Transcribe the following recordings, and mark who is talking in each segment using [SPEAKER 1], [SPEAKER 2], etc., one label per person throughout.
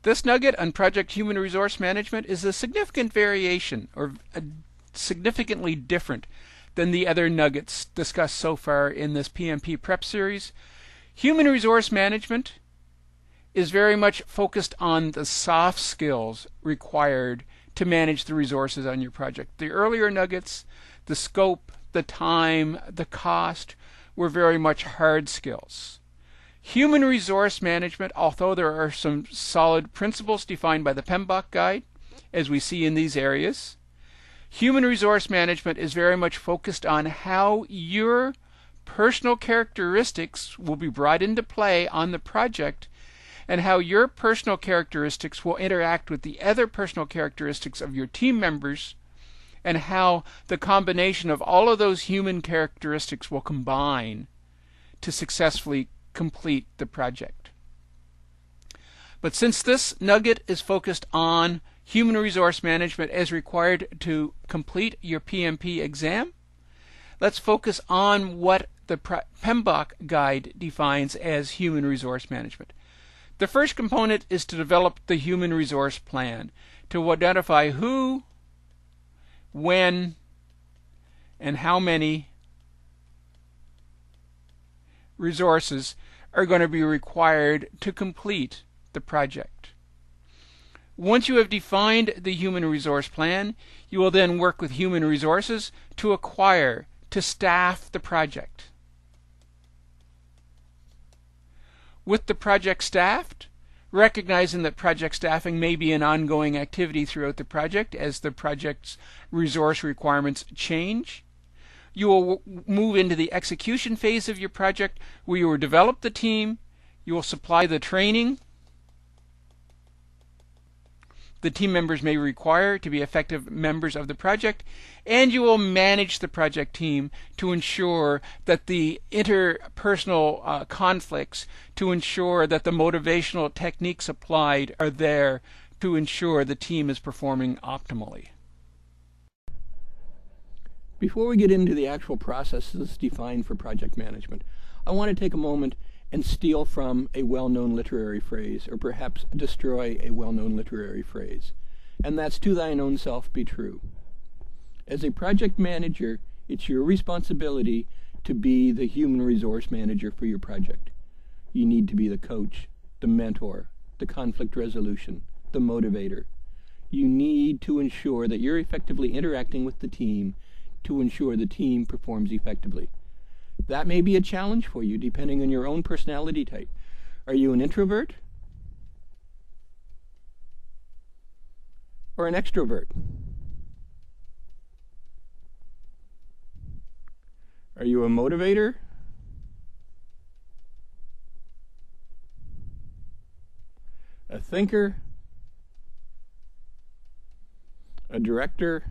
[SPEAKER 1] This nugget on project human resource management is a significant variation, or significantly different than the other nuggets discussed so far in this PMP prep series. Human resource management is very much focused on the soft skills required to manage the resources on your project. The earlier nuggets, the scope, the time, the cost, were very much hard skills. Human resource management, although there are some solid principles defined by the PMBOK guide, as we see in these areas, human resource management is very much focused on how your personal characteristics will be brought into play on the project, and how your personal characteristics will interact with the other personal characteristics of your team members, and how the combination of all of those human characteristics will combine to successfully complete the project. But since this nugget is focused on human resource management as required to complete your PMP exam, let's focus on what the PMBOK guide defines as human resource management. The first component is to develop the human resource plan, to identify who, when, and how many resources are going to be required to complete the project. Once you have defined the human resource plan, you will then work with human resources to acquire, to staff the project. With the project staffed, recognizing that project staffing may be an ongoing activity throughout the project as the project's resource requirements change, you will move into the execution phase of your project, where you will develop the team, you will supply the training the team members may require to be effective members of the project, and you will manage the project team to ensure that the interpersonal conflicts, to ensure that the motivational techniques applied are there to ensure the team is performing optimally.
[SPEAKER 2] Before we get into the actual processes defined for project management, I want to take a moment and steal from a well-known literary phrase, or perhaps destroy a well-known literary phrase. And that's, "To thine own self be true." As a project manager, it's your responsibility to be the human resource manager for your project. You need to be the coach, the mentor, the conflict resolution, the motivator. You need to ensure that you're effectively interacting with the team to ensure the team performs effectively. That may be a challenge for you depending on your own personality type. Are you an introvert or an extrovert? Are you a motivator a thinker, a director?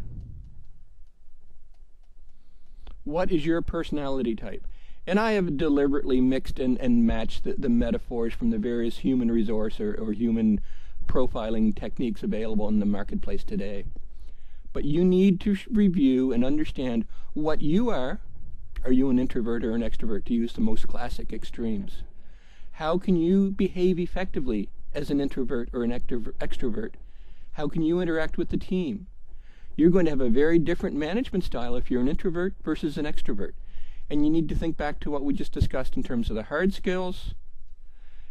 [SPEAKER 2] What is your personality type? And I have deliberately mixed and matched the metaphors from the various human resource or human profiling techniques available in the marketplace today. But you need to review and understand what you are. Are you an introvert or an extrovert, to use the most classic extremes? How can you behave effectively as an introvert or an extrovert? How can you interact with the team? You're going to have a very different management style if you're an introvert versus an extrovert. And you need to think back to what we just discussed in terms of the hard skills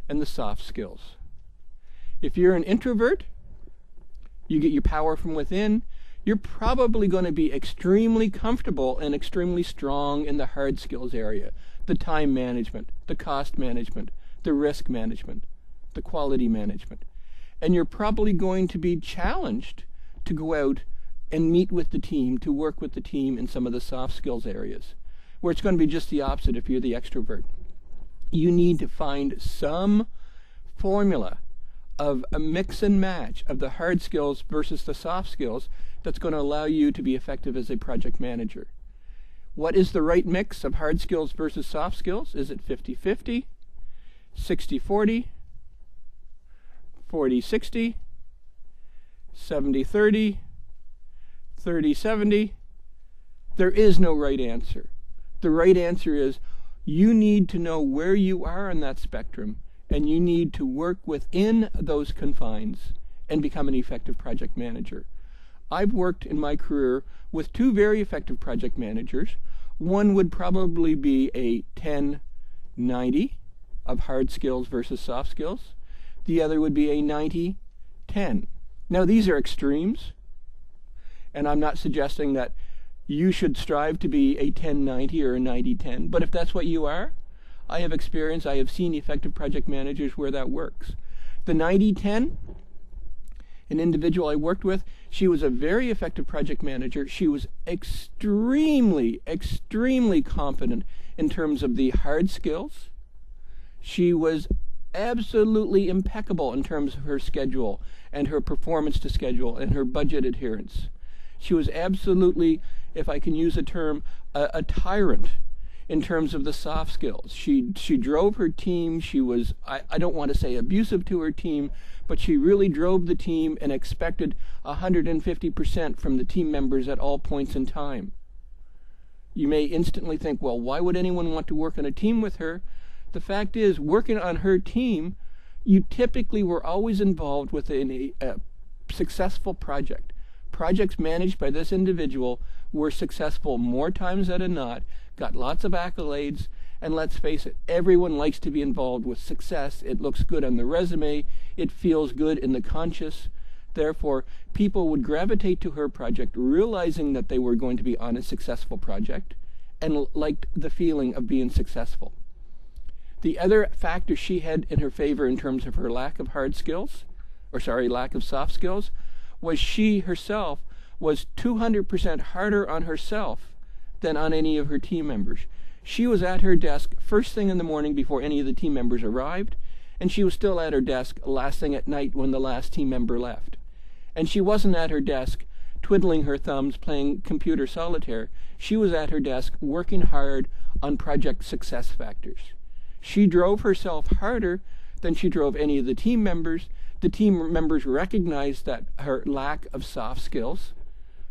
[SPEAKER 2] and the soft skills. If you're an introvert, you get your power from within. You're probably going to be extremely comfortable and extremely strong in the hard skills area. The time management, the cost management, the risk management, the quality management. And you're probably going to be challenged to go out and meet with the team, to work with the team in some of the soft skills areas, where it's going to be just the opposite if you're the extrovert. You need to find some formula of a mix and match of the hard skills versus the soft skills that's going to allow you to be effective as a project manager. What is the right mix of hard skills versus soft skills? Is it 50-50, 60-40, 40-60, 70-30, 30-70? There is no right answer. The right answer is you need to know where you are on that spectrum and you need to work within those confines and become an effective project manager. I've worked in my career with two very effective project managers. One would probably be a 10-90 of hard skills versus soft skills. The other would be a 90-10. Now, these are extremes, and I'm not suggesting that you should strive to be a 10-90 or a 90-10, but if that's what you are, I have seen effective project managers where that works. The 90-10, an individual I worked with, she was a very effective project manager. She was extremely, extremely competent in terms of the hard skills. She was absolutely impeccable in terms of her schedule and her performance to schedule and her budget adherence. She was absolutely, if I can use a term, a tyrant in terms of the soft skills. She drove her team. She was, I don't want to say abusive to her team, but she really drove the team and expected 150% from the team members at all points in time. You may instantly think, well, why would anyone want to work on a team with her? The fact is, working on her team, you typically were always involved within a successful project. Projects managed by this individual were successful more times than not, got lots of accolades, and let's face it, everyone likes to be involved with success. It looks good on the resume, it feels good in the conscious. Therefore, people would gravitate to her project, realizing that they were going to be on a successful project, and liked the feeling of being successful. The other factor she had in her favor in terms of her lack of lack of soft skills, was she herself was 200% harder on herself than on any of her team members. She was at her desk first thing in the morning before any of the team members arrived, and she was still at her desk last thing at night when the last team member left. And she wasn't at her desk twiddling her thumbs playing computer solitaire. She was at her desk working hard on project success factors. She drove herself harder than she drove any of the team members. The team members recognized that her lack of soft skills,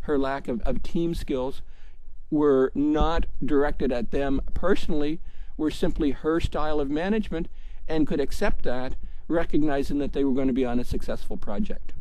[SPEAKER 2] her lack of team skills, were not directed at them personally, were simply her style of management, and could accept that, recognizing that they were going to be on a successful project.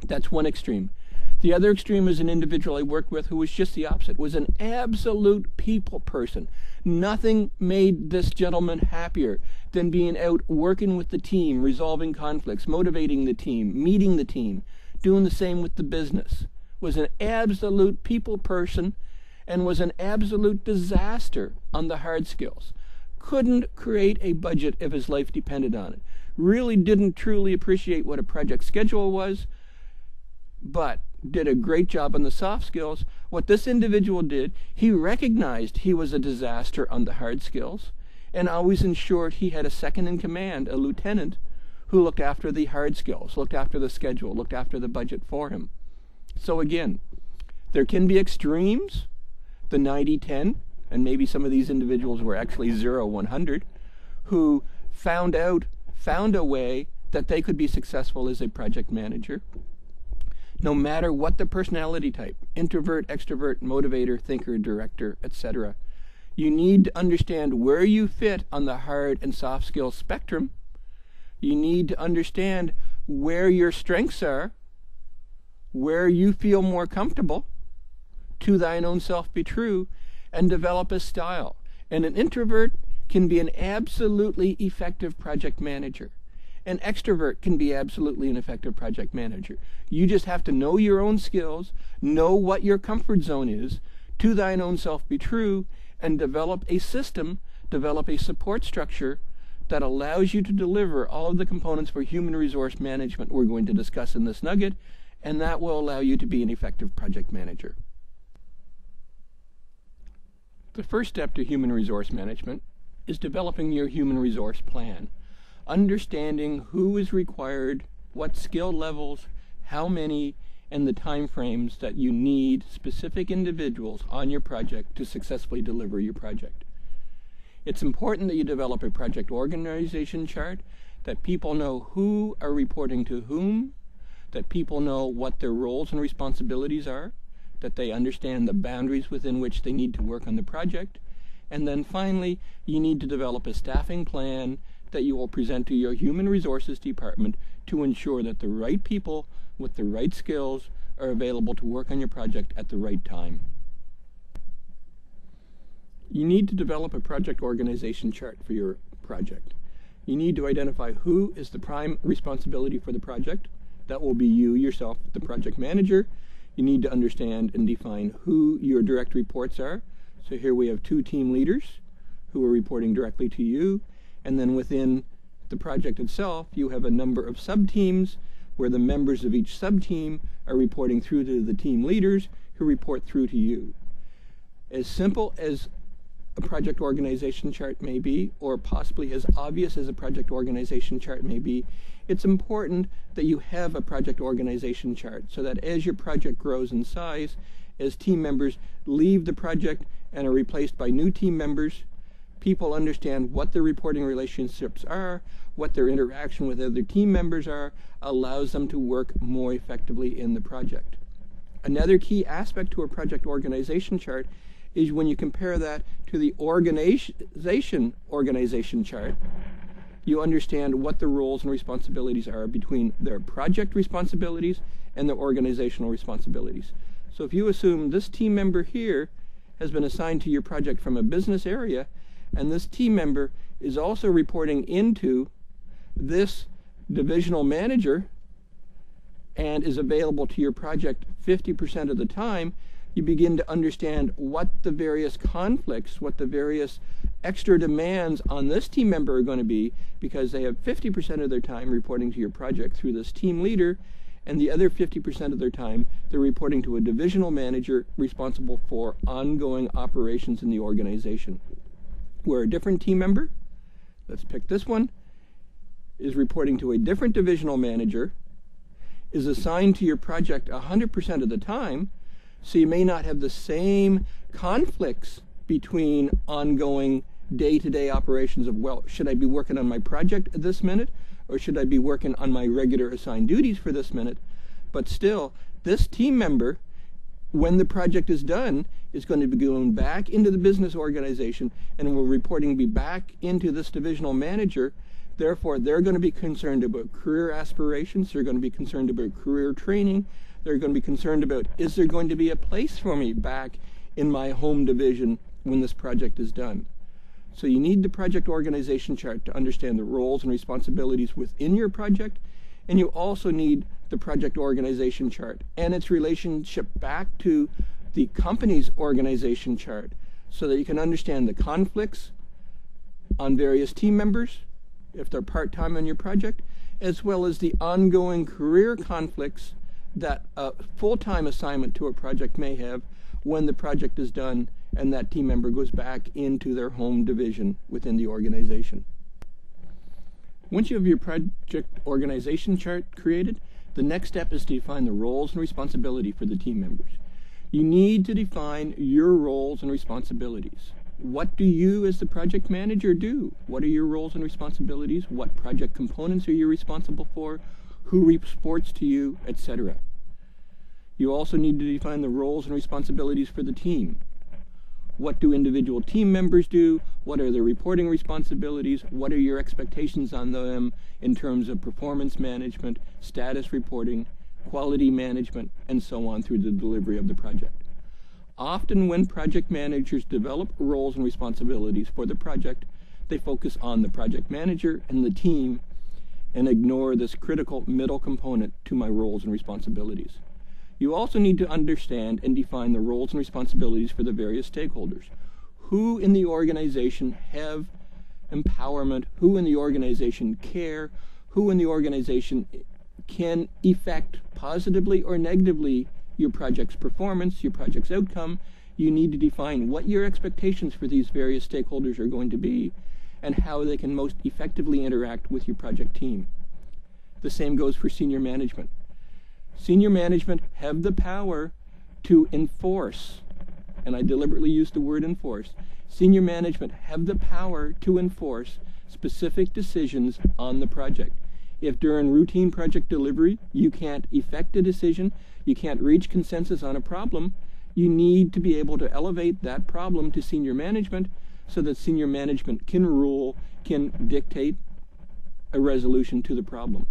[SPEAKER 2] That's one extreme. The other extreme is an individual I worked with who was just the opposite, was an absolute people person. Nothing made this gentleman happier than being out working with the team, resolving conflicts, motivating the team, meeting the team, doing the same with the business. Was an absolute people person and was an absolute disaster on the hard skills. Couldn't create a budget if his life depended on it. Really didn't truly appreciate what a project schedule was, but did a great job on the soft skills. What this individual did, he recognized he was a disaster on the hard skills and always ensured he had a second in command, a lieutenant, who looked after the hard skills, looked after the schedule, looked after the budget for him. So again, there can be extremes, the 90-10, and maybe some of these individuals were actually 0-100, who found a way that they could be successful as a project manager. No matter what the personality type, introvert, extrovert, motivator, thinker, director, etc., you need to understand where you fit on the hard and soft skills spectrum. You need to understand where your strengths are, where you feel more comfortable, to thine own self be true, and develop a style. And an introvert can be an absolutely effective project manager. An extrovert can be absolutely an effective project manager. You just have to know your own skills, know what your comfort zone is, to thine own self be true, and develop a system, develop a support structure that allows you to deliver all of the components for human resource management we're going to discuss in this nugget, and that will allow you to be an effective project manager. The first step to human resource management is developing your human resource plan. Understanding who is required, what skill levels, how many, and the time frames that you need specific individuals on your project to successfully deliver your project. It's important that you develop a project organization chart, that people know who are reporting to whom, that people know what their roles and responsibilities are, that they understand the boundaries within which they need to work on the project, and then finally, you need to develop a staffing plan that you will present to your human resources department to ensure that the right people with the right skills are available to work on your project at the right time. You need to develop a project organization chart for your project. You need to identify who is the prime responsibility for the project. That will be you yourself, the project manager. You need to understand and define who your direct reports are. So here we have 2 team leaders who are reporting directly to you. And then within the project itself, you have a number of sub-teams where the members of each sub-team are reporting through to the team leaders who report through to you. As simple as a project organization chart may be, or possibly as obvious as a project organization chart may be, it's important that you have a project organization chart so that as your project grows in size, as team members leave the project and are replaced by new team members, people understand what their reporting relationships are, what their interaction with other team members are, allows them to work more effectively in the project. Another key aspect to a project organization chart is when you compare that to the organization chart, you understand what the roles and responsibilities are between their project responsibilities and their organizational responsibilities. So if you assume this team member here has been assigned to your project from a business area, and this team member is also reporting into this divisional manager and is available to your project 50% of the time, you begin to understand what the various conflicts, what the various extra demands on this team member are going to be, because they have 50% of their time reporting to your project through this team leader, and the other 50% of their time they're reporting to a divisional manager responsible for ongoing operations in the organization. Where a different team member, let's pick this one, is reporting to a different divisional manager, is assigned to your project 100% of the time, so you may not have the same conflicts between ongoing day-to-day operations of, well, should I be working on my project at this minute, or should I be working on my regular assigned duties for this minute? But still, this team member, when the project is done, is going to be going back into the business organization and will reporting be back into this divisional manager. Therefore, they're going to be concerned about career aspirations. They're going to be concerned about career training. They're going to be concerned about, is there going to be a place for me back in my home division when this project is done? So you need the project organization chart to understand the roles and responsibilities within your project, and you also need the project organization chart and its relationship back to the company's organization chart so that you can understand the conflicts on various team members, if they're part-time on your project, as well as the ongoing career conflicts that a full-time assignment to a project may have when the project is done and that team member goes back into their home division within the organization. Once you have your project organization chart created, the next step is to define the roles and responsibility for the team members. You need to define your roles and responsibilities. What do you as the project manager do? What are your roles and responsibilities? What project components are you responsible for? Who reports to you, etc. You also need to define the roles and responsibilities for the team. What do individual team members do? What are their reporting responsibilities? What are your expectations on them in terms of performance management, status reporting, quality management, and so on through the delivery of the project? Often when project managers develop roles and responsibilities for the project, they focus on the project manager and the team and ignore this critical middle component to my roles and responsibilities. You also need to understand and define the roles and responsibilities for the various stakeholders. Who in the organization have empowerment, who in the organization care, who in the organization can affect positively or negatively your project's performance, your project's outcome. You need to define what your expectations for these various stakeholders are going to be and how they can most effectively interact with your project team. The same goes for senior management. Senior management have the power to enforce, and I deliberately use the word enforce. Senior management have the power to enforce specific decisions on the project. If during routine project delivery you can't effect a decision, you can't reach consensus on a problem, you need to be able to elevate that problem to senior management so that senior management can rule, can dictate a resolution to the problem.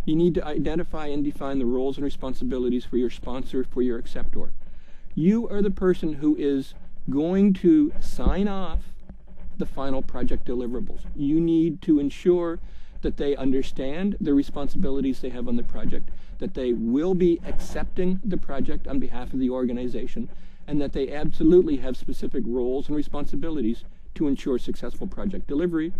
[SPEAKER 2] You need to identify and define the roles and responsibilities for your sponsor, for your acceptor. You are the person who is going to sign off the final project deliverables. You need to ensure that they understand the responsibilities they have on the project, that they will be accepting the project on behalf of the organization, and that they absolutely have specific roles and responsibilities to ensure successful project delivery,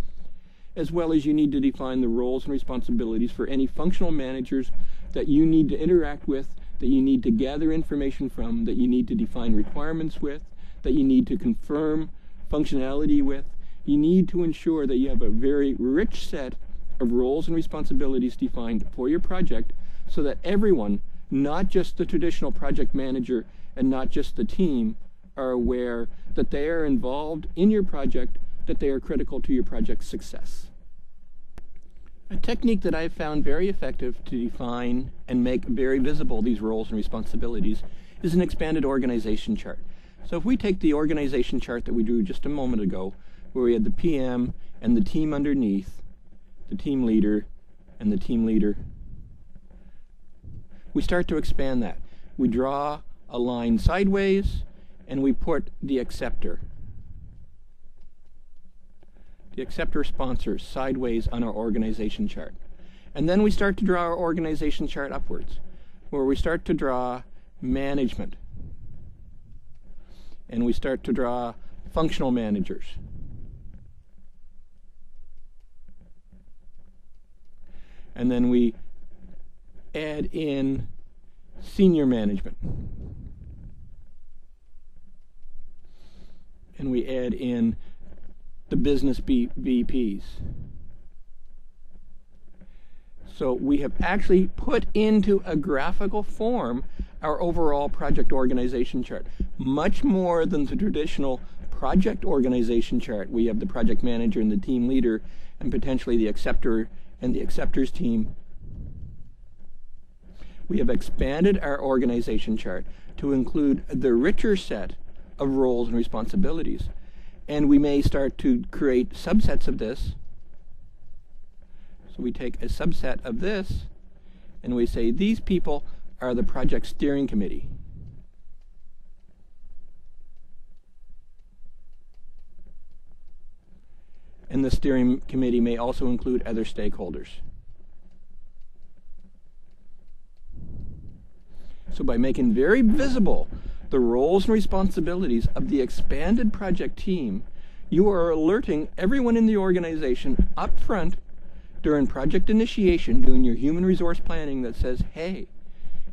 [SPEAKER 2] as well as you need to define the roles and responsibilities for any functional managers that you need to interact with, that you need to gather information from, that you need to define requirements with, that you need to confirm functionality with. You need to ensure that you have a very rich set of roles and responsibilities defined for your project so that everyone, not just the traditional project manager and not just the team, are aware that they are involved in your project, that they are critical to your project's success. A technique that I've found very effective to define and make very visible these roles and responsibilities is an expanded organization chart. So if we take the organization chart that we drew just a moment ago, where we had the PM and the team underneath, the team leader and the team leader, we start to expand that. We draw a line sideways and we put the acceptor sponsor sideways on our organization chart. And then we start to draw our organization chart upwards, where we start to draw management. And we start to draw functional managers. And then we add in senior management. And we add in the business VPs. So we have actually put into a graphical form our overall project organization chart. Much more than the traditional project organization chart. We have the project manager and the team leader and potentially the acceptor and the acceptors team. We have expanded our organization chart to include the richer set of roles and responsibilities. And we may start to create subsets of this. So we take a subset of this and we say these people are the project steering committee. And the steering committee may also include other stakeholders. So by making very visible the roles and responsibilities of the expanded project team, you are alerting everyone in the organization up front during project initiation, doing your human resource planning, that says, hey,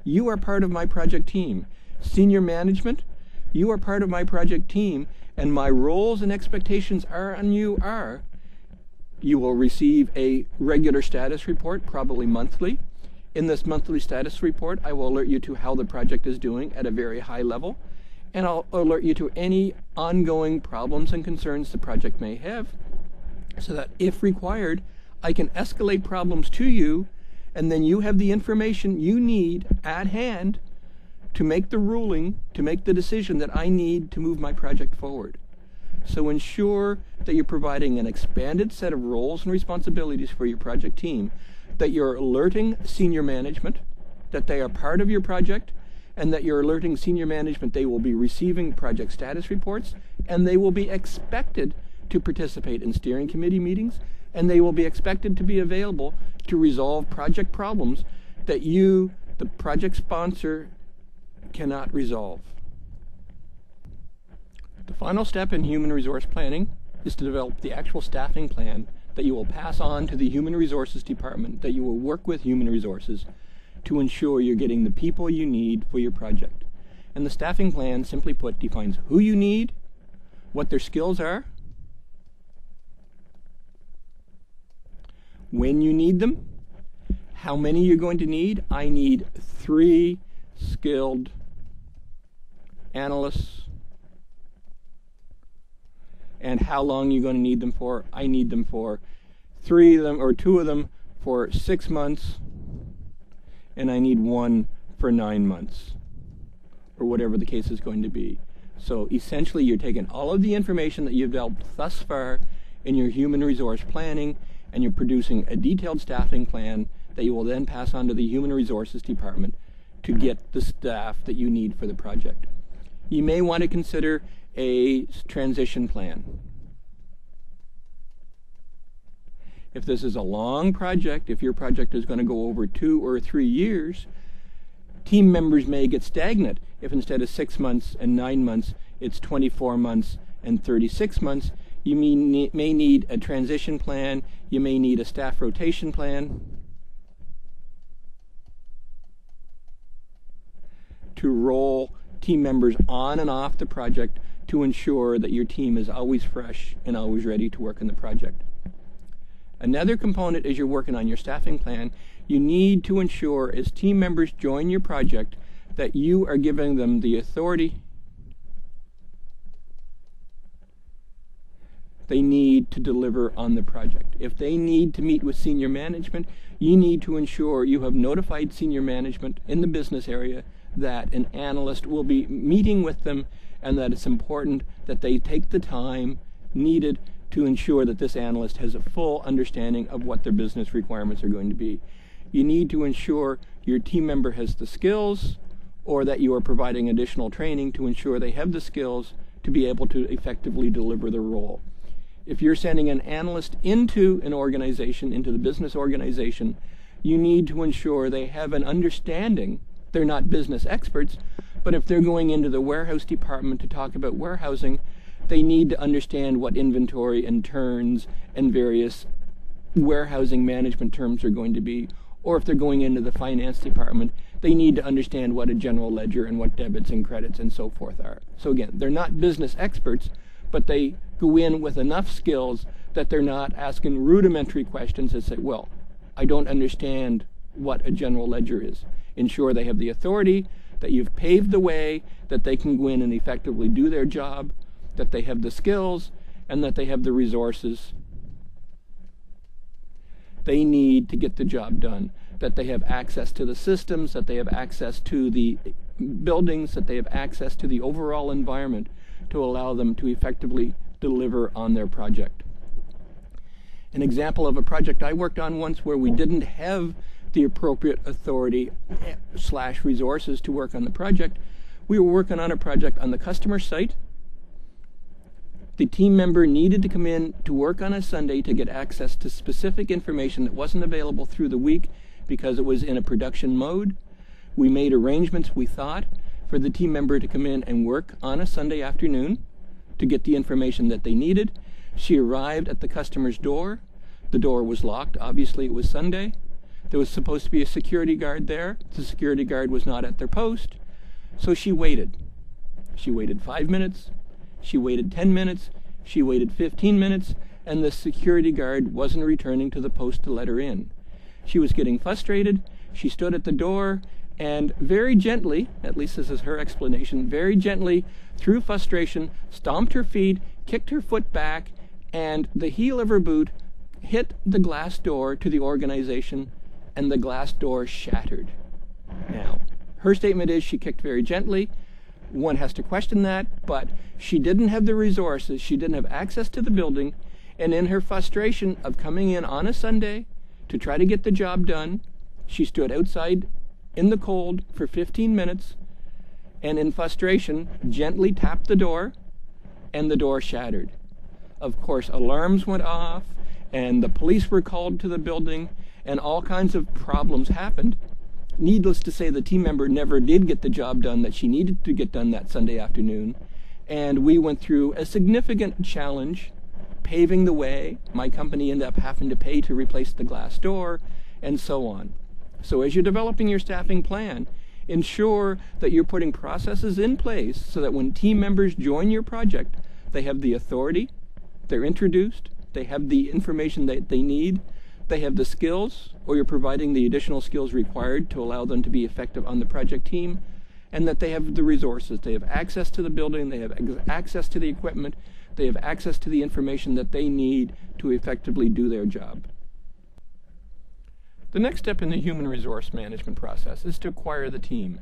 [SPEAKER 2] you are part of my project team. Senior management, you are part of my project team, and my roles and expectations on you are, you will receive a regular status report, probably monthly. In this monthly status report, I will alert you to how the project is doing at a very high level, and I'll alert you to any ongoing problems and concerns the project may have, so that if required, I can escalate problems to you, and then you have the information you need at hand to make the ruling, to make the decision that I need to move my project forward. So ensure that you're providing an expanded set of roles and responsibilities for your project team, that you're alerting senior management that they are part of your project, and that you're alerting senior management they will be receiving project status reports, and they will be expected to participate in steering committee meetings, and they will be expected to be available to resolve project problems that you, the project sponsor, cannot resolve. The final step in human resource planning is to develop the actual staffing plan that you will pass on to the human resources department, that you will work with human resources to ensure you're getting the people you need for your project. And the staffing plan, simply put, defines who you need, what their skills are, when you need them, how many you're going to need. I need 3 skilled analysts. And how long you're going to need them for. I need them for 3 of them, or 2 of them for 6 months, and I need 1 for 9 months, or whatever the case is going to be. So essentially you're taking all of the information that you've developed thus far in your human resource planning, and you're producing a detailed staffing plan that you will then pass on to the Human Resources Department to get the staff that you need for the project. You may want to consider a transition plan. If this is a long project, if your project is going to go over 2 or 3 years, team members may get stagnant if instead of 6 months and 9 months, it's 24 months and 36 months. You may need a transition plan. You may need a staff rotation plan to roll team members on and off the project to ensure that your team is always fresh and always ready to work on the project. Another component as you're working on your staffing plan, you need to ensure as team members join your project that you are giving them the authority they need to deliver on the project. If they need to meet with senior management, you need to ensure you have notified senior management in the business area that an analyst will be meeting with them and that it's important that they take the time needed to ensure that this analyst has a full understanding of what their business requirements are going to be. You need to ensure your team member has the skills, or that you are providing additional training to ensure they have the skills to be able to effectively deliver the role. If you're sending an analyst into an organization, into the business organization, you need to ensure they have an understanding. They're not business experts, but if they're going into the warehouse department to talk about warehousing, they need to understand what inventory and turns and various warehousing management terms are going to be. Or if they're going into the finance department, they need to understand what a general ledger and what debits and credits and so forth are. So again, they're not business experts, but they go in with enough skills that they're not asking rudimentary questions that say, well, I don't understand what a general ledger is. Ensure they have the authority, that you've paved the way, that they can go in and effectively do their job, that they have the skills, and that they have the resources they need to get the job done, that they have access to the systems, that they have access to the buildings, that they have access to the overall environment to allow them to effectively deliver on their project. An example of a project I worked on once where we didn't have the appropriate authority / resources to work on the project. We were working on a project on the customer site. The team member needed to come in to work on a Sunday to get access to specific information that wasn't available through the week because it was in a production mode. We made arrangements, we thought, for the team member to come in and work on a Sunday afternoon to get the information that they needed. She arrived at the customer's door. The door was locked. Obviously, it was Sunday. There was supposed to be a security guard there. The security guard was not at their post. So she waited. She waited 5 minutes. She waited 10 minutes. She waited 15 minutes. And the security guard wasn't returning to the post to let her in. She was getting frustrated. She stood at the door and very gently, at least this is her explanation, very gently, through frustration, stomped her feet, kicked her foot back, and the heel of her boot hit the glass door to the organization, and the glass door shattered. Now, her statement is she kicked very gently. One has to question that, but she didn't have the resources, she didn't have access to the building, and in her frustration of coming in on a Sunday to try to get the job done, she stood outside in the cold for 15 minutes, and in frustration gently tapped the door, and the door shattered. Of course, alarms went off, and the police were called to the building, and all kinds of problems happened. Needless to say, the team member never did get the job done that she needed to get done that Sunday afternoon, and we went through a significant challenge, paving the way. My company ended up having to pay to replace the glass door, and so on. So as you're developing your staffing plan, ensure that you're putting processes in place so that when team members join your project, they have the authority, they're introduced, they have the information that they need, they have the skills, or you're providing the additional skills required to allow them to be effective on the project team, and that they have the resources. They have access to the building, they have access to the equipment, they have access to the information that they need to effectively do their job. The next step in the human resource management process is to acquire the team,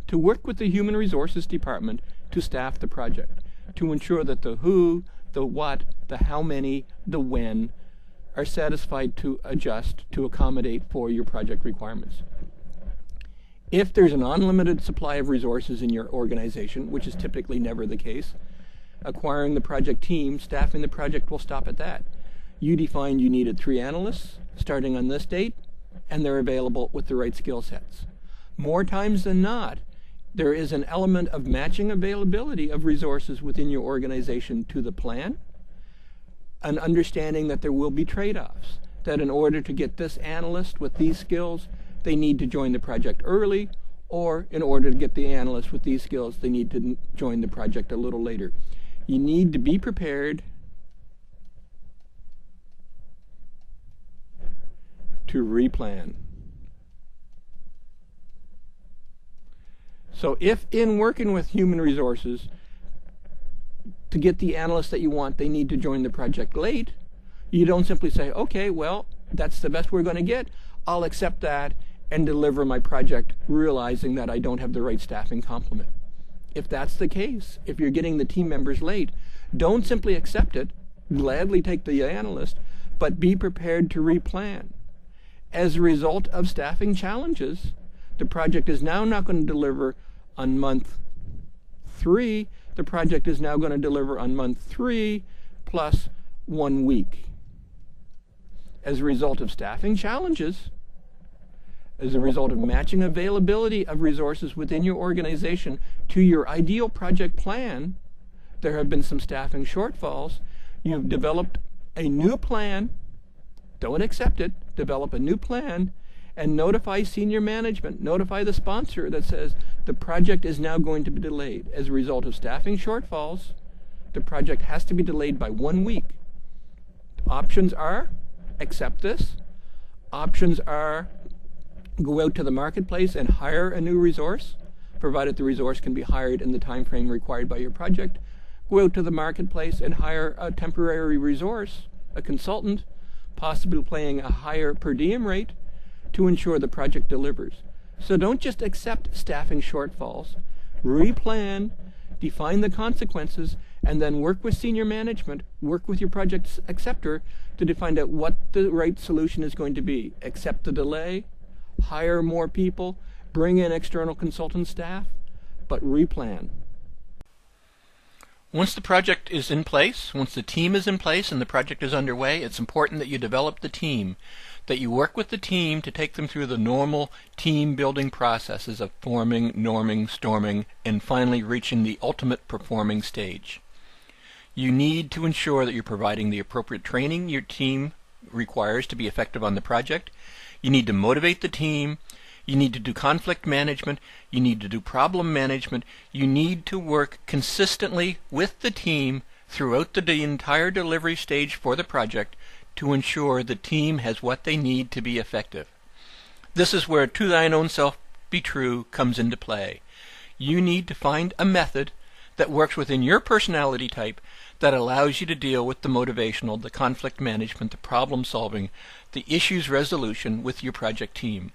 [SPEAKER 2] to work with the human resources department to staff the project, to ensure that the who, the what, the how many, the when are satisfied to adjust to accommodate for your project requirements. If there's an unlimited supply of resources in your organization, which is typically never the case, acquiring the project team, staffing the project will stop at that. You defined you needed 3 analysts starting on this date, and they're available with the right skill sets. More times than not, there is an element of matching availability of resources within your organization to the plan, an understanding that there will be trade-offs, that in order to get this analyst with these skills, they need to join the project early, or in order to get the analyst with these skills, they need to join the project a little later. You need to be prepared to replan. So if in working with human resources, to get the analysts that you want, they need to join the project late, you don't simply say, okay, well, that's the best we're going to get. I'll accept that and deliver my project realizing that I don't have the right staffing complement. If that's the case, if you're getting the team members late, don't simply accept it, gladly take the analyst, but be prepared to replan. As a result of staffing challenges, the project is now not going to deliver on month 3. The project is now going to deliver on month 3 plus 1 week. As a result of staffing challenges, as a result of matching availability of resources within your organization to your ideal project plan, there have been some staffing shortfalls. You've developed a new plan. Don't accept it. Develop a new plan and notify senior management, notify the sponsor that says the project is now going to be delayed. As a result of staffing shortfalls, the project has to be delayed by 1 week. Options are accept this. Options are go out to the marketplace and hire a new resource, provided the resource can be hired in the time frame required by your project. Go out to the marketplace and hire a temporary resource, a consultant, possibly paying a higher per diem rate to ensure the project delivers. So don't just accept staffing shortfalls. Replan, define the consequences, and then work with senior management, work with your project acceptor to find out what the right solution is going to be. Accept the delay, hire more people, bring in external consultant staff, but replan.
[SPEAKER 3] Once the project is in place, once the team is in place and the project is underway, it's important that you develop the team, that you work with the team to take them through the normal team building processes of forming, norming, storming, and finally reaching the ultimate performing stage. You need to ensure that you're providing the appropriate training your team requires to be effective on the project. You need to motivate the team. You need to do conflict management. You need to do problem management. You need to work consistently with the team throughout the entire delivery stage for the project to ensure the team has what they need to be effective. This is where to thine own self be true comes into play. You need to find a method that works within your personality type that allows you to deal with the motivational, the conflict management, the problem solving, the issues resolution with your project team.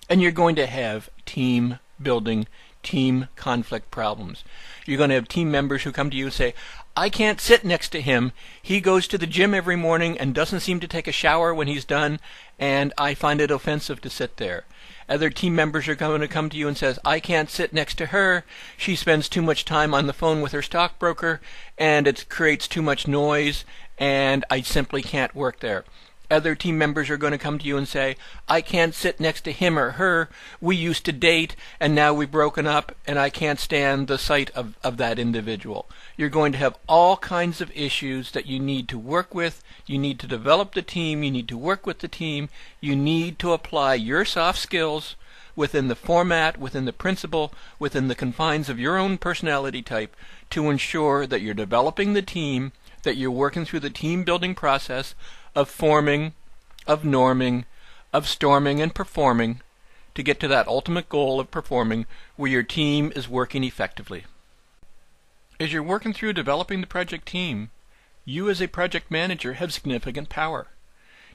[SPEAKER 3] And you're going to have team building, team conflict problems. You're going to have team members who come to you and say, I can't sit next to him. He goes to the gym every morning and doesn't seem to take a shower when he's done, and I find it offensive to sit there. Other team members are going to come to you and says, I can't sit next to her. She spends too much time on the phone with her stockbroker, and it creates too much noise, and I simply can't work there. Other team members are going to come to you and say, I can't sit next to him or her. We used to date, and now we've broken up, and I can't stand the sight of that individual. You're going to have all kinds of issues that you need to work with. You need to develop the team. You need to work with the team. You need to apply your soft skills within the format, within the principle, within the confines of your own personality type to ensure that you're developing the team, that you're working through the team building process of forming, of norming, of storming and performing to get to that ultimate goal of performing where your team is working effectively. As you're working through developing the project team, you as a project manager have significant power.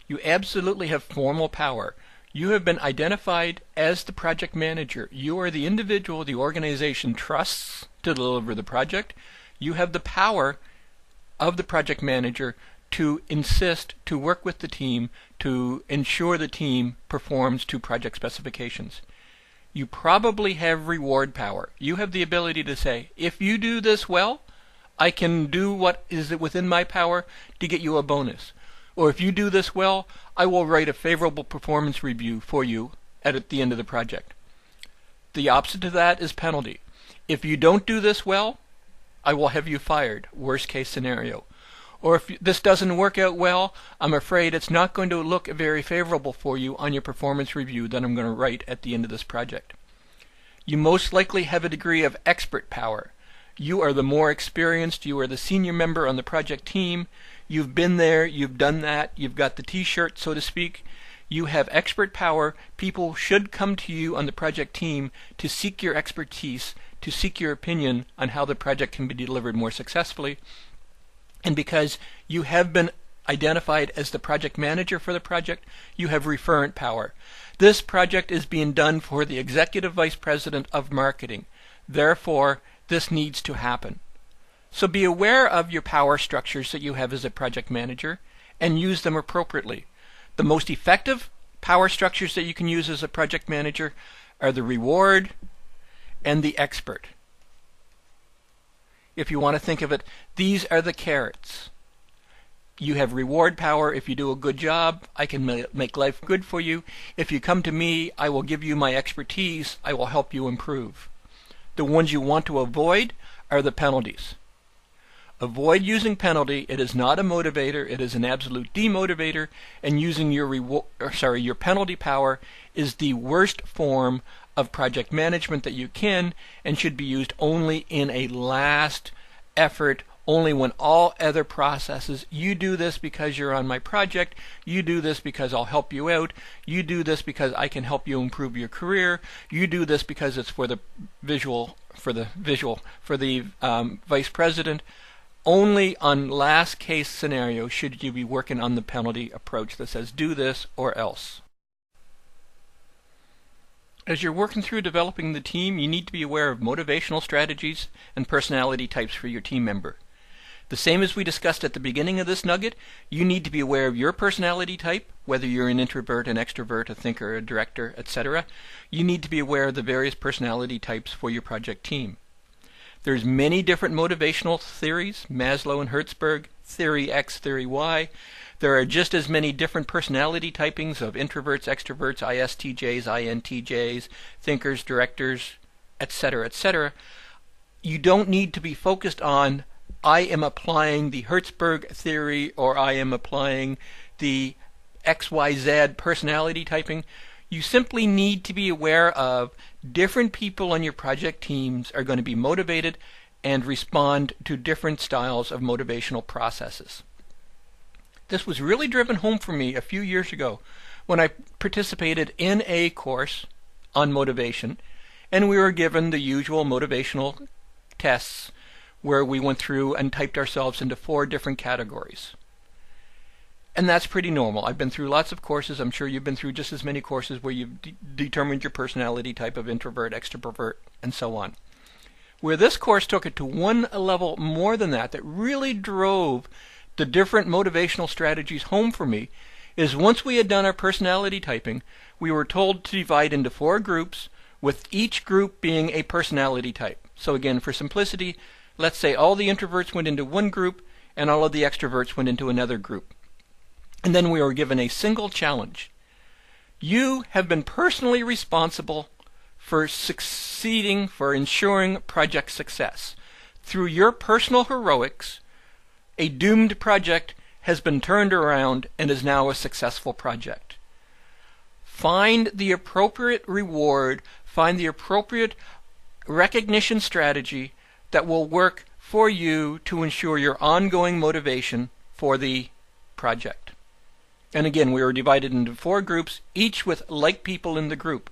[SPEAKER 3] You absolutely have formal power. You have been identified as the project manager. You are the individual the organization trusts to deliver the project. You have the power of the project manager to insist to work with the team to ensure the team performs to project specifications. You probably have reward power. You have the ability to say, if you do this well, I can do what is within my power to get you a bonus. Or if you do this well, I will write a favorable performance review for you at the end of the project. The opposite to that is penalty. If you don't do this well, I will have you fired, worst case scenario. Or if this doesn't work out well, I'm afraid it's not going to look very favorable for you on your performance review that I'm going to write at the end of this project. You most likely have a degree of expert power. You are the more experienced, you are the senior member on the project team, you've been there, you've done that, you've got the t-shirt, so to speak. You have expert power. People should come to you on the project team to seek your expertise, to seek your opinion on how the project can be delivered more successfully. And because you have been identified as the project manager for the project, you have referent power. This project is being done for the Executive Vice President of Marketing. Therefore, this needs to happen. So be aware of your power structures that you have as a project manager and use them appropriately. The most effective power structures that you can use as a project manager are the reward and the expert. If you want to think of it, these are the carrots. You have reward power. If you do a good job, I can make life good for you. If you come to me, I will give you my expertise. I will help you improve. The ones you want to avoid are the penalties. Avoid using penalty. It is not a motivator. It is an absolute demotivator. And using your penalty power is the worst form of project management that you can, and should be used only in a last effort, only when all other processes. You do this because you're on my project. You do this because I'll help you out. You do this because I can help you improve your career. You do this because it's for the vice president. Only on last case scenario should you be working on the penalty approach that says do this or else. As you're working through developing the team, you need to be aware of motivational strategies and personality types for your team member. The same as we discussed at the beginning of this nugget, you need to be aware of your personality type, whether you're an introvert, an extrovert, a thinker, a director, etc. You need to be aware of the various personality types for your project team. There's many different motivational theories, Maslow and Hertzberg, theory X, theory Y. There are just as many different personality typings of introverts, extroverts, ISTJs, INTJs, thinkers, directors, etc., etc. You don't need to be focused on, I am applying the Hertzberg theory or I am applying the XYZ personality typing. You simply need to be aware of different people on your project teams are going to be motivated and respond to different styles of motivational processes. This was really driven home for me a few years ago when I participated in a course on motivation, and we were given the usual motivational tests where we went through and typed ourselves into 4 different categories. And that's pretty normal. I've been through lots of courses. I'm sure you've been through just as many courses where you've determined your personality type of introvert, extrovert, and so on. Where this course took it to one level more than that really drove the different motivational strategies home for me, is once we had done our personality typing, we were told to divide into 4 groups, with each group being a personality type. So again, for simplicity, let's say all the introverts went into one group and all of the extroverts went into another group. And then we were given a single challenge. You have been personally responsible for succeeding, for ensuring project success. Through your personal heroics, a doomed project has been turned around and is now a successful project. Find the appropriate reward, find the appropriate recognition strategy that will work for you to ensure your ongoing motivation for the project. And again, we were divided into 4 groups, each with like people in the group.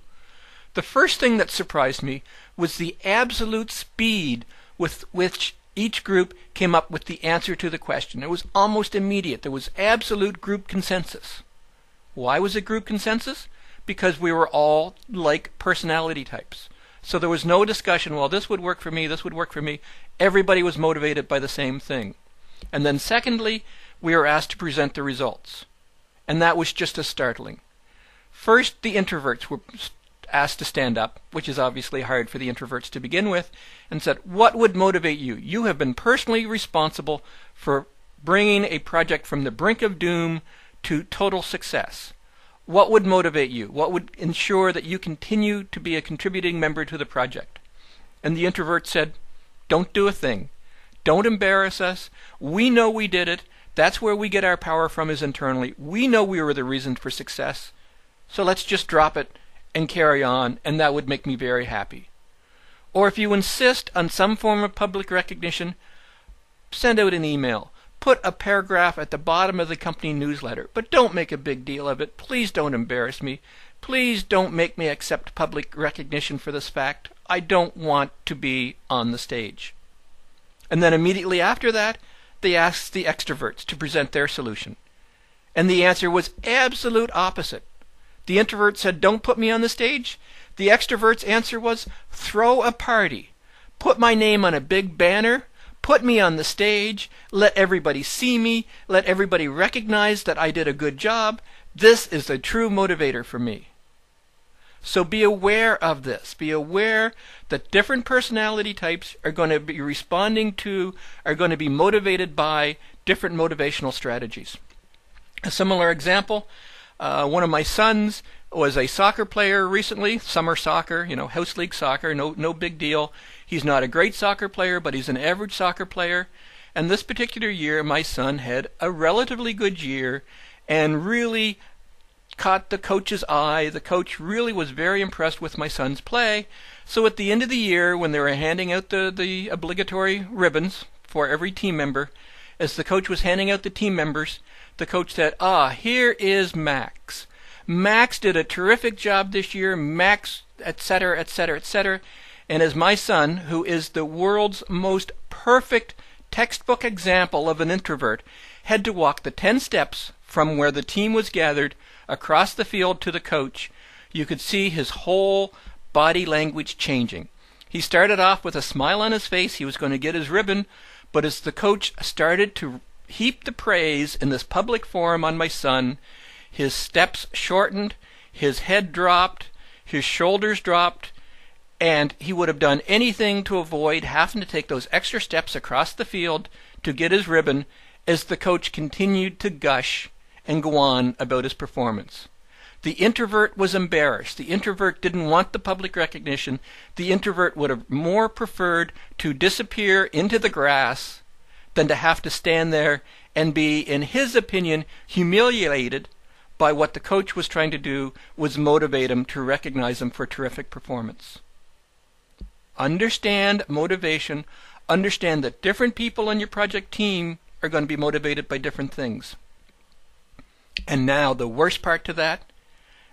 [SPEAKER 3] The first thing that surprised me was the absolute speed with which each group came up with the answer to the question. It was almost immediate. There was absolute group consensus. Why was it group consensus? Because we were all like personality types. So there was no discussion, well, this would work for me, this would work for me. Everybody was motivated by the same thing. And then secondly, we were asked to present the results. And that was just as startling. First, the introverts were asked to stand up, which is obviously hard for the introverts to begin with, and said, what would motivate you? You have been personally responsible for bringing a project from the brink of doom to total success. What would motivate you? What would ensure that you continue to be a contributing member to the project? And the introvert said, don't do a thing. Don't embarrass us. We know we did it. That's where we get our power from, is internally. We know we were the reason for success. So let's just drop it and carry on, and that would make me very happy. Or if you insist on some form of public recognition, send out an email. Put a paragraph at the bottom of the company newsletter, but don't make a big deal of it. Please don't embarrass me. Please don't make me accept public recognition for this fact. I don't want to be on the stage. And then immediately after that, they asked the extroverts to present their solution. And the answer was absolute opposite. The introvert said, don't put me on the stage. The extrovert's answer was, throw a party. Put my name on a big banner. Put me on the stage. Let everybody see me. Let everybody recognize that I did a good job. This is the true motivator for me. So be aware of this. Be aware that different personality types are going to be are going to be motivated by different motivational strategies. A similar example, one of my sons was a soccer player recently, summer soccer, house league soccer, no big deal. He's not a great soccer player, but he's an average soccer player. And this particular year, my son had a relatively good year and really caught the coach's eye. The coach really was very impressed with my son's play. So at the end of the year, when they were handing out the obligatory ribbons for every team member, as the coach was handing out the team members, the coach said, here is Max. Max did a terrific job this year. Max, etc., etc., etc. And as my son, who is the world's most perfect textbook example of an introvert, had to walk the 10 steps from where the team was gathered across the field to the coach, you could see his whole body language changing. He started off with a smile on his face. He was going to get his ribbon, but as the coach started to heap the praise in this public forum on my son, his steps shortened, his head dropped, his shoulders dropped, and he would have done anything to avoid having to take those extra steps across the field to get his ribbon as the coach continued to gush and go on about his performance. The introvert was embarrassed. The introvert didn't want the public recognition. The introvert would have more preferred to disappear into the grass than to have to stand there and be, in his opinion, humiliated by what the coach was trying to do was motivate him to recognize him for terrific performance. Understand motivation. Understand that different people on your project team are going to be motivated by different things. And now the worst part to that,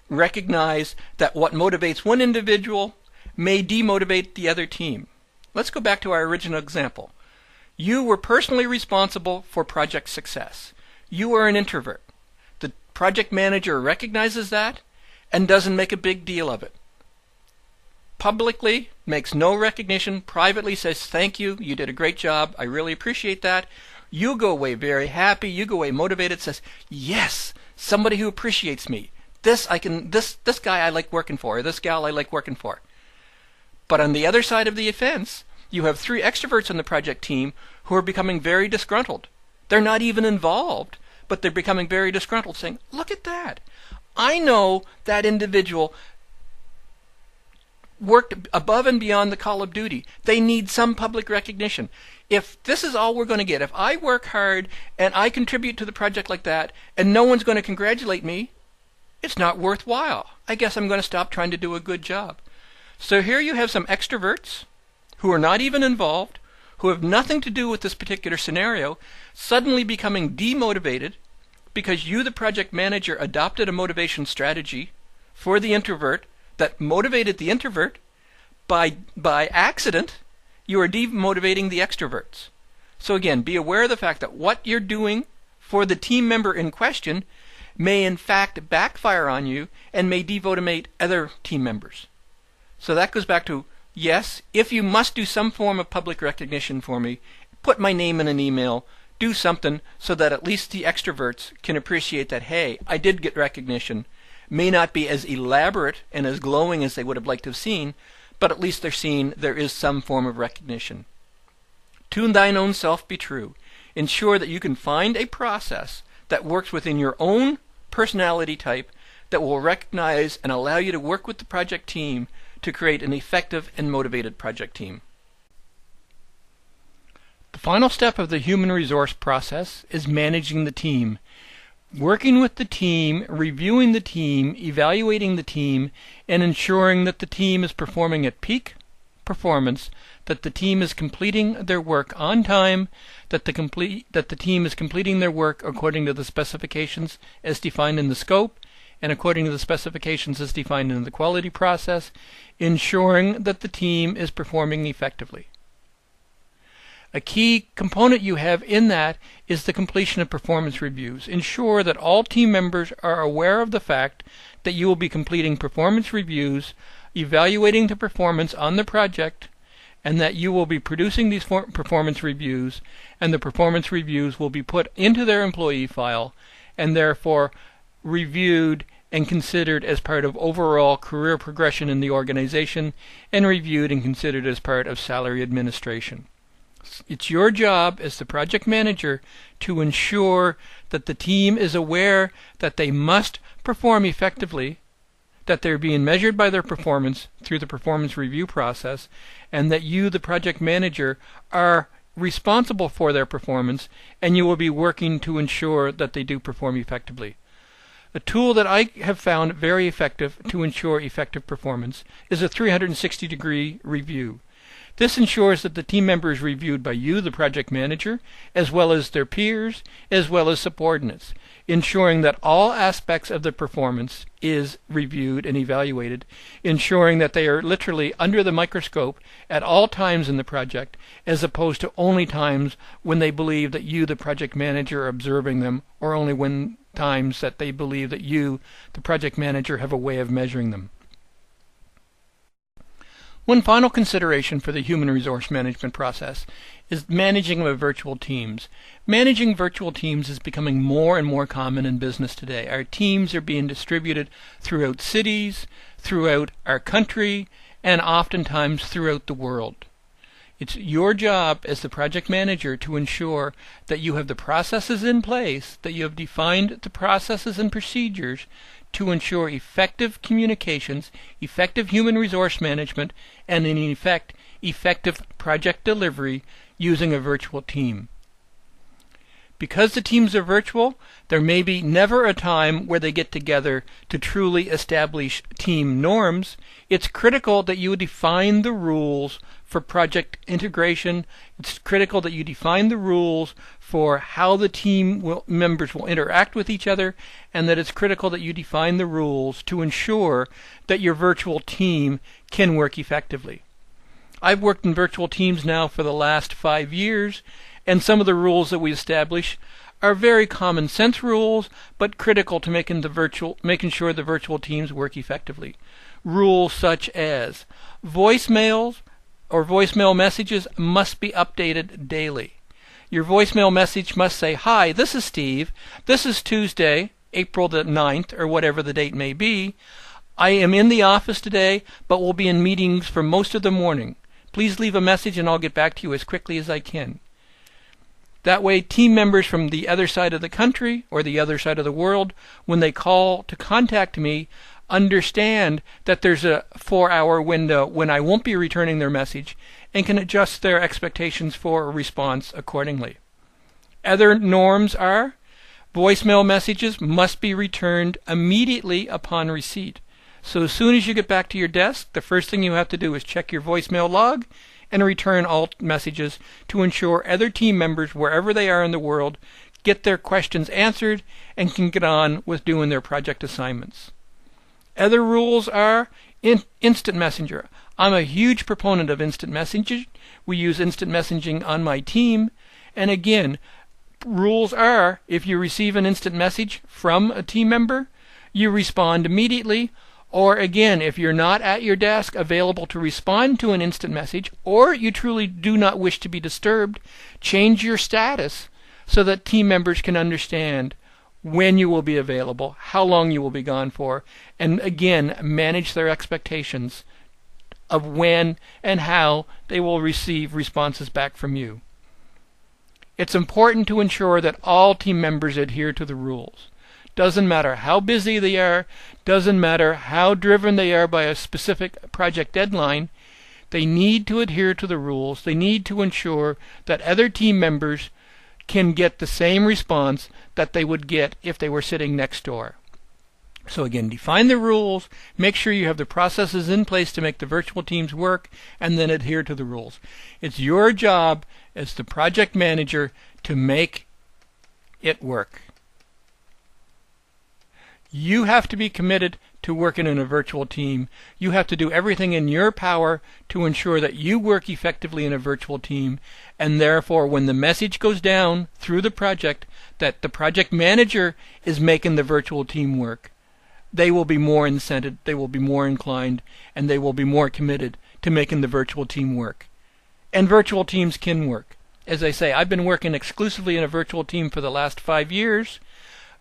[SPEAKER 3] recognize that what motivates one individual may demotivate the other team. Let's go back to our original example. You were personally responsible for project success. You are an introvert. The project manager recognizes that and doesn't make a big deal of it. Publicly makes no recognition, privately says, thank you, you did a great job, I really appreciate that. You go away very happy, you go away motivated, says, yes, somebody who appreciates me. This guy I like working for, or this gal I like working for. But on the other side of the fence, you have 3 extroverts on the project team who are becoming very disgruntled. They're not even involved, but they're becoming very disgruntled, saying, look at that. I know that individual worked above and beyond the call of duty. They need some public recognition. If this is all we're going to get, if I work hard and I contribute to the project like that and no one's going to congratulate me, it's not worthwhile. I guess I'm going to stop trying to do a good job. So here you have some extroverts who are not even involved, who have nothing to do with this particular scenario, suddenly becoming demotivated because you, the project manager, adopted a motivation strategy for the introvert that motivated the introvert. By accident, you are demotivating the extroverts. So again, be aware of the fact that what you're doing for the team member in question may in fact backfire on you and may demotivate other team members. So that goes back to, yes, if you must do some form of public recognition for me, put my name in an email. do something so that at least the extroverts can appreciate that, hey, I did get recognition. May not be as elaborate and as glowing as they would have liked to have seen, but at least they're seeing there is some form of recognition. To thine own self be true. Ensure that you can find a process that works within your own personality type that will recognize and allow you to work with the project team to create an effective and motivated project team. The final step of the human resource process is managing the team. Working with the team, reviewing the team, evaluating the team, and ensuring that the team is performing at peak performance, that the team is completing their work on time, that the team is completing their work according to the specifications as defined in the scope, and according to the specifications as defined in the quality process, ensuring that the team is performing effectively. A key component you have in that is the completion of performance reviews. Ensure that all team members are aware of the fact that you will be completing performance reviews, evaluating the performance on the project, and that you will be producing these performance reviews, and the performance reviews will be put into their employee file and therefore reviewed and considered as part of overall career progression in the organization, and reviewed and considered as part of salary administration. It's your job as the project manager to ensure that the team is aware that they must perform effectively, that they're being measured by their performance through the performance review process, and that you, the project manager, are responsible for their performance, and you will be working to ensure that they do perform effectively. A tool that I have found very effective to ensure effective performance is a 360-degree review. This ensures that the team member is reviewed by you, the project manager, as well as their peers, as well as subordinates, ensuring that all aspects of the performance is reviewed and evaluated, ensuring that they are literally under the microscope at all times in the project, as opposed to only times when they believe that you, the project manager, are observing them, or only when times that they believe that you, the project manager, have a way of measuring them. One final consideration for the human resource management process is managing of virtual teams. Managing virtual teams is becoming more and more common in business today. Our teams are being distributed throughout cities, throughout our country, and oftentimes throughout the world. It's your job as the project manager to ensure that you have the processes in place, that you have defined the processes and procedures to ensure effective communications, effective human resource management, and in effect, effective project delivery using a virtual team. Because the teams are virtual, there may be never a time where they get together to truly establish team norms. It's critical that you define the rules for project integration. It's critical that you define the rules for how the members will interact with each other, and that it's critical that you define the rules to ensure that your virtual team can work effectively. I've worked in virtual teams now for the last 5 years, and some of the rules that we establish are very common sense rules, but critical to making sure the virtual teams work effectively. Rules such as voicemails or voicemail messages must be updated daily. Your voicemail message must say, "Hi, this is Steve. This is Tuesday, April the 9th, or whatever the date may be. I am in the office today, but will be in meetings for most of the morning. Please leave a message and I'll get back to you as quickly as I can." That way, team members from the other side of the country or the other side of the world, when they call to contact me, understand that there's a 4-hour window when I won't be returning their message and can adjust their expectations for a response accordingly. Other norms are voicemail messages must be returned immediately upon receipt. So as soon as you get back to your desk, the first thing you have to do is check your voicemail log and return all messages to ensure other team members, wherever they are in the world, get their questions answered and can get on with doing their project assignments. Other rules are instant messenger. I'm a huge proponent of instant messaging. We use instant messaging on my team. And again, rules are, if you receive an instant message from a team member, you respond immediately. Or again, if you're not at your desk available to respond to an instant message, or you truly do not wish to be disturbed, change your status
[SPEAKER 1] so that team members can understand when you will be available, how long you will be gone for, and again, manage their expectations of when and how they will receive responses back from you. It's important to ensure that all team members adhere to the rules. Doesn't matter how busy they are, doesn't matter how driven they are by a specific project deadline, they need to adhere to the rules. They need to ensure that other team members can get the same response that they would get if they were sitting next door. So again, define the rules, make sure you have the processes in place to make the virtual teams work, and then adhere to the rules. It's your job as the project manager to make it work. You have to be committed to working in a virtual team. You have to do everything in your power to ensure that you work effectively in a virtual team, and therefore when the message goes down through the project that the project manager is making the virtual team work, they will be more incented, they will be more inclined, and they will be more committed to making the virtual team work. And virtual teams can work. As I say, I've been working exclusively in a virtual team for the last 5 years.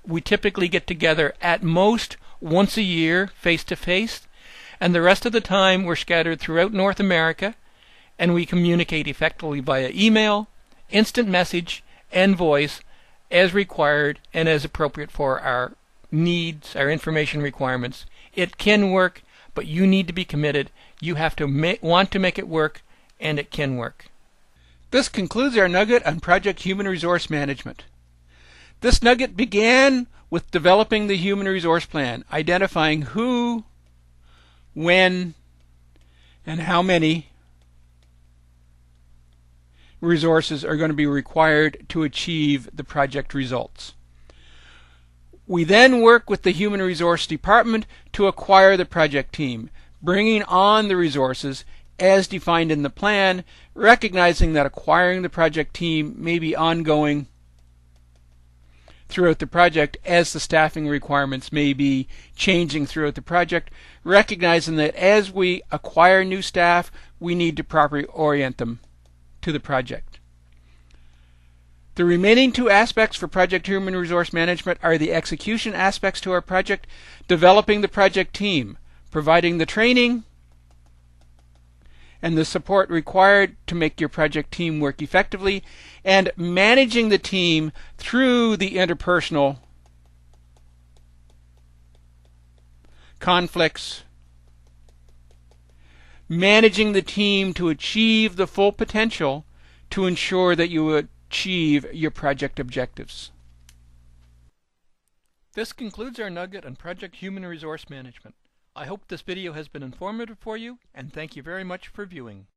[SPEAKER 1] We typically get together at most once a year, face-to-face, and the rest of the time we're scattered throughout North America, and we communicate effectively via email, instant message, and voice as required and as appropriate for our needs, our information requirements. It can work, but you need to be committed. You have to want to make it work, and it can work.
[SPEAKER 4] This concludes our nugget on Project Human Resource Management. This nugget began with developing the Human Resource Plan, identifying who, when, and how many resources are going to be required to achieve the project results. We then work with the Human Resource Department to acquire the project team, bringing on the resources as defined in the plan, recognizing that acquiring the project team may be ongoing throughout the project as the staffing requirements may be changing throughout the project, recognizing that as we acquire new staff, we need to properly orient them to the project. The remaining two aspects for Project Human Resource Management are the execution aspects to our project, developing the project team, providing the training and the support required to make your project team work effectively, and managing the team through the interpersonal conflicts, managing the team to achieve the full potential to ensure that you achieve your project objectives.
[SPEAKER 1] This concludes our nugget on Project Human Resource Management. I hope this video has been informative for you, and thank you very much for viewing.